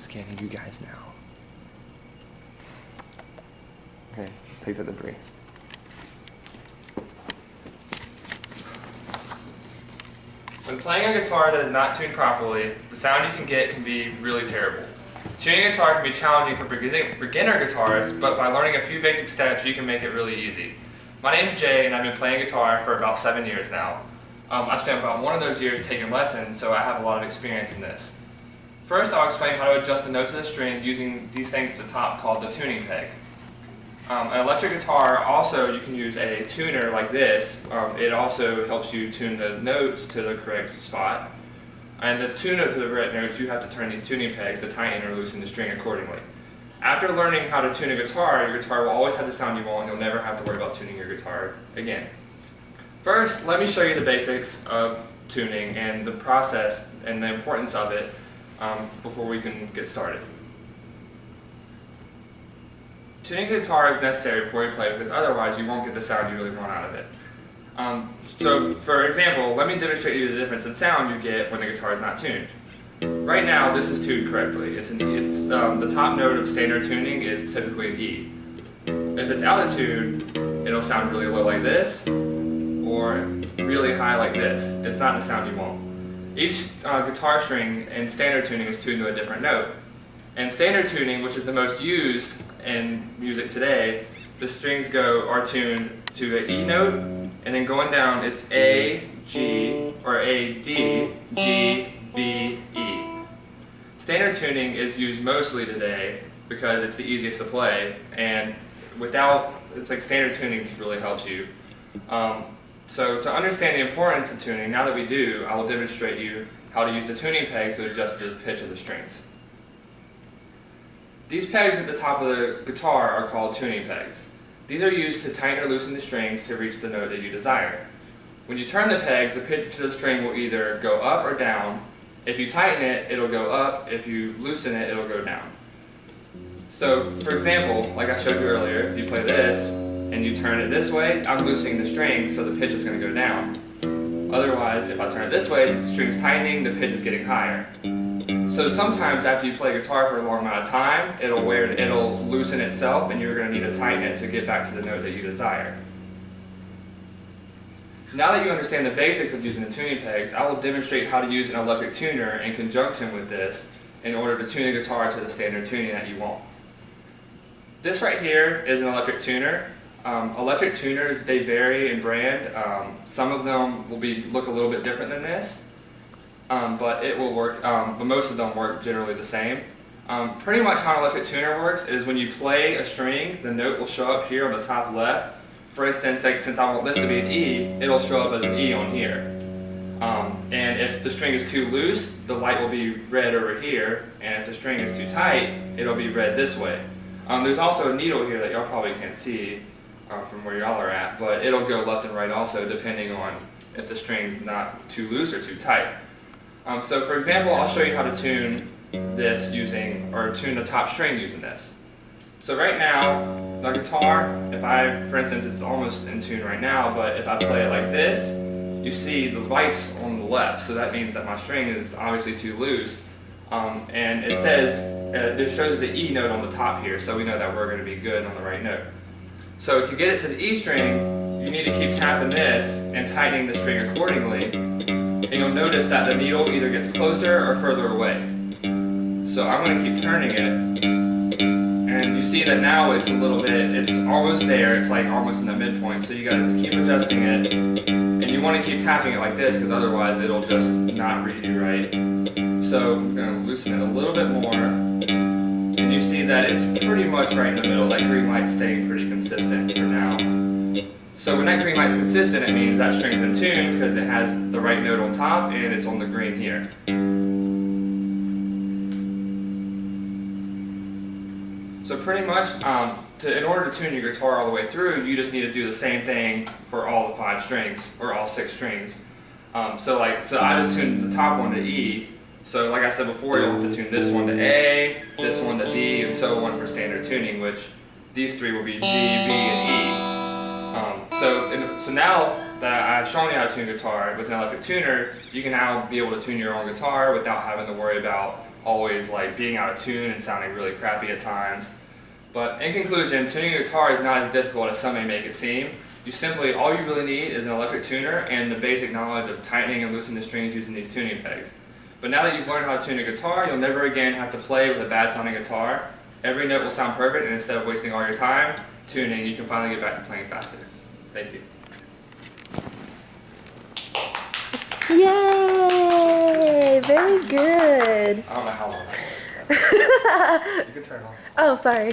scanning you guys now. Okay, take the debris. When playing a guitar that is not tuned properly, the sound you can get can be really terrible. Tuning a guitar can be challenging for beginner guitarists, but by learning a few basic steps, you can make it really easy. My name is Jay, and I've been playing guitar for about 7 years now. I spent about one of those years taking lessons, so I have a lot of experience in this. First, I'll explain how to adjust the notes of the string using these things at the top called the tuning peg. An electric guitar, also you can use a tuner like this. It also helps you tune the notes to the correct spot. And to tune it to the correct notes, you have to turn these tuning pegs to tighten or loosen the string accordingly. After learning how to tune a guitar, your guitar will always have the sound you want, and you'll never have to worry about tuning your guitar again. First, let me show you the basics of tuning and the process and the importance of it before we can get started. Tuning the guitar is necessary before you play because otherwise you won't get the sound you really want out of it. So for example, let me demonstrate you the difference in sound you get when the guitar is not tuned. Right now this is tuned correctly. The top note of standard tuning is typically an E. If it's out of tune, it'll sound really low like this or really high like this. It's not the sound you want. Each guitar string in standard tuning is tuned to a different note. In standard tuning, which is the most used in music today, the strings are tuned to an E note, and then going down it's A, G, or A, D, G, B, E. Standard tuning is used mostly today because it's the easiest to play, and standard tuning just really helps you. So to understand the importance of tuning, now that we do, I will demonstrate you how to use the tuning pegs to adjust the pitch of the strings. These pegs at the top of the guitar are called tuning pegs. These are used to tighten or loosen the strings to reach the note that you desire. When you turn the pegs, the pitch of the string will either go up or down. If you tighten it, it'll go up. If you loosen it, it'll go down. So, for example, like I showed you earlier, if you play this and you turn it this way, I'm loosening the string, so the pitch is going to go down. Otherwise, if I turn it this way, the string's tightening, the pitch is getting higher. So sometimes after you play guitar for a long amount of time, it'll loosen itself and you're going to need to tighten it to get back to the note that you desire. Now that you understand the basics of using the tuning pegs, I will demonstrate how to use an electric tuner in conjunction with this in order to tune a guitar to the standard tuning that you want. This right here is an electric tuner. Electric tuners, they vary in brand. Some of them will look a little bit different than this. But it will work, but most of them work generally the same. Pretty much how an electric tuner works is when you play a string, the note will show up here on the top left. For instance, since I want this to be an E, it'll show up as an E on here. And if the string is too loose, the light will be red over here, and if the string is too tight, it'll be red this way. There's also a needle here that y'all probably can't see from where y'all are at, but it'll go left and right also depending on if the string's not too loose or too tight. So for example, I'll show you how to tune this tune the top string using this. So right now, the guitar, for instance, it's almost in tune right now, but if I play it like this, you see the light's on the left, so that means that my string is obviously too loose. And it shows the E note on the top here, so we know that we're going to be good on the right note. So to get it to the E string, you need to keep tapping this and tightening the string accordingly. And you'll notice that the needle either gets closer or further away. So I'm going to keep turning it, and you see that now it's almost there, it's like almost in the midpoint, so you got to just keep adjusting it, and you want to keep tapping it like this because otherwise it'll just not read you right. So I'm going to loosen it a little bit more, and you see that it's pretty much right in the middle. That green light's staying pretty consistent for now. So when that green light's consistent, it means that string's in tune because it has the right note on top and it's on the green here. So pretty much, in order to tune your guitar all the way through, you just need to do the same thing for all the 5 strings, or all 6 strings. So I just tuned the top one to E. So like I said before, you'll have to tune this one to A, this one to D, and so on for standard tuning, which these 3 will be G, B, and E. So now that I've shown you how to tune a guitar with an electric tuner, you can now be able to tune your own guitar without having to worry about always like being out of tune and sounding really crappy at times. But in conclusion, tuning a guitar is not as difficult as some may make it seem. All you really need is an electric tuner and the basic knowledge of tightening and loosening the strings using these tuning pegs. But now that you've learned how to tune a guitar, you'll never again have to play with a bad sounding guitar. Every note will sound perfect, and instead of wasting all your time tuning, you can finally get back to playing faster. Thank you. Yay! Very good. I don't know how long that was. You can turn it off. Oh, sorry.